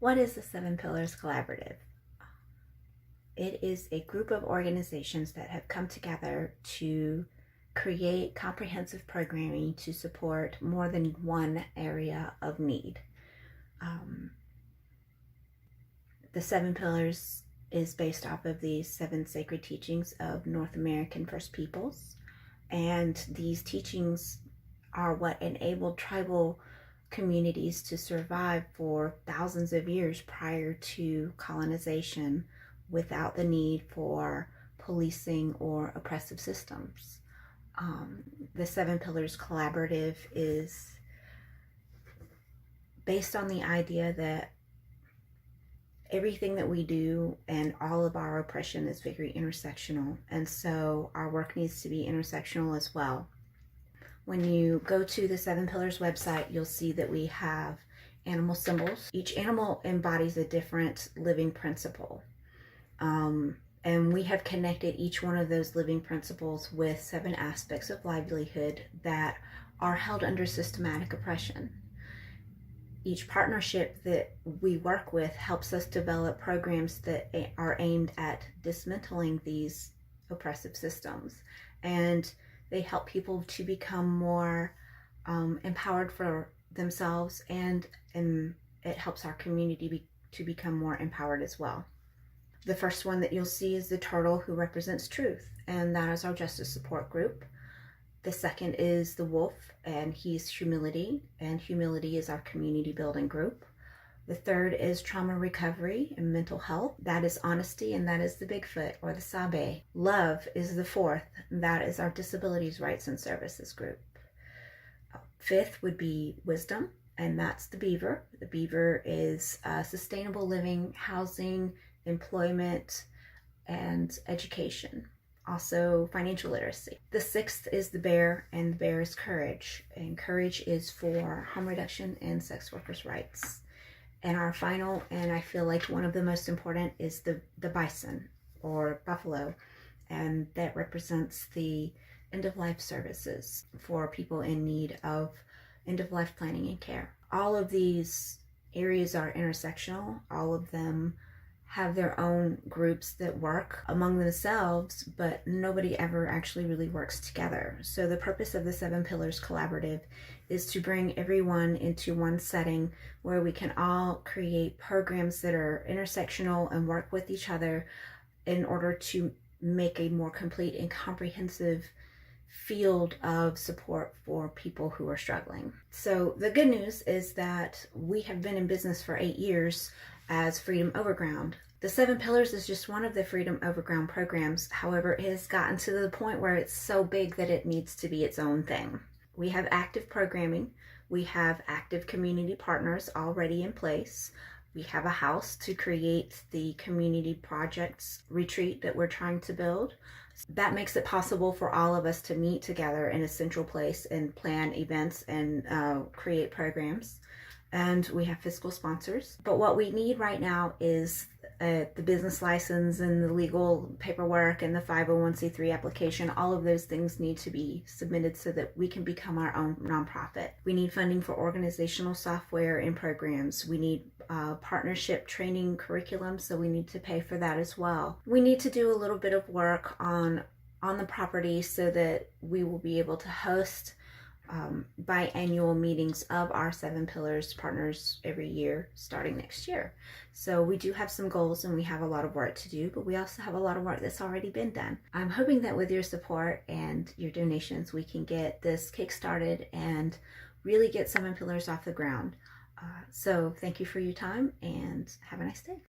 What is the Seven Pillars Collaborative? It is a group of organizations that have come together to create comprehensive programming to support more than one area of need. The Seven Pillars is based off of the seven sacred teachings of North American First Peoples, and these teachings are what enabled tribal communities to survive for thousands of years prior to colonization without the need for policing or oppressive systems. The Seven Pillars Collaborative is based on the idea that everything that we do and all of our oppression is very intersectional, and so our work needs to be intersectional as well. When you go to the Seven Pillars website, you'll see that we have animal symbols. Each animal embodies a different living principle. And we have connected each one of those living principles with seven aspects of livelihood that are held under systematic oppression. Each partnership that we work with helps us develop programs that are aimed at dismantling these oppressive systems, and they help people to become more empowered for themselves, and it helps our community to become more empowered as well. The first one that you'll see is the turtle, who represents truth, and that is our justice support group. The second is the wolf, and he's humility, and humility is our community building group. The third is trauma recovery and mental health. That is honesty, and that is the Bigfoot or the Sabe. Love is the fourth, and that is our disabilities rights and services group. Fifth would be wisdom, and that's the beaver. The beaver is sustainable living, housing, employment, and education. Also financial literacy. The sixth is the bear, and the bear is courage, and courage is for harm reduction and sex workers' rights. And our final, and I feel like one of the most important, is the bison or buffalo, and that represents the end-of-life services for people in need of end-of-life planning and care. All of these areas are intersectional. All of them have their own groups that work among themselves, but nobody ever actually really works together. So the purpose of the Seven Pillars Collaborative is to bring everyone into one setting where we can all create programs that are intersectional and work with each other in order to make a more complete and comprehensive field of support for people who are struggling. So the good news is that we have been in business for 8 years as Freedom Overground. The Seven Pillars is just one of the Freedom Overground programs. However, it has gotten to the point where it's so big that it needs to be its own thing. We have active programming. We have active community partners already in place. We have a house to create the community projects retreat that we're trying to build. That makes it possible for all of us to meet together in a central place and plan events and create programs. And we have fiscal sponsors. But what we need right now is the business license and the legal paperwork and the 501c3 application. All of those things need to be submitted so that we can become our own nonprofit. We need funding for organizational software and programs. We need partnership training curriculum, so we need to pay for that as well. We need to do a little bit of work on the property so that we will be able to host biannual meetings of our Seven Pillars partners every year starting next year. So we do have some goals and we have a lot of work to do, but we also have a lot of work that's already been done. I'm hoping that with your support and your donations, we can get this kick-started and really get Seven Pillars off the ground. So thank you for your time and have a nice day.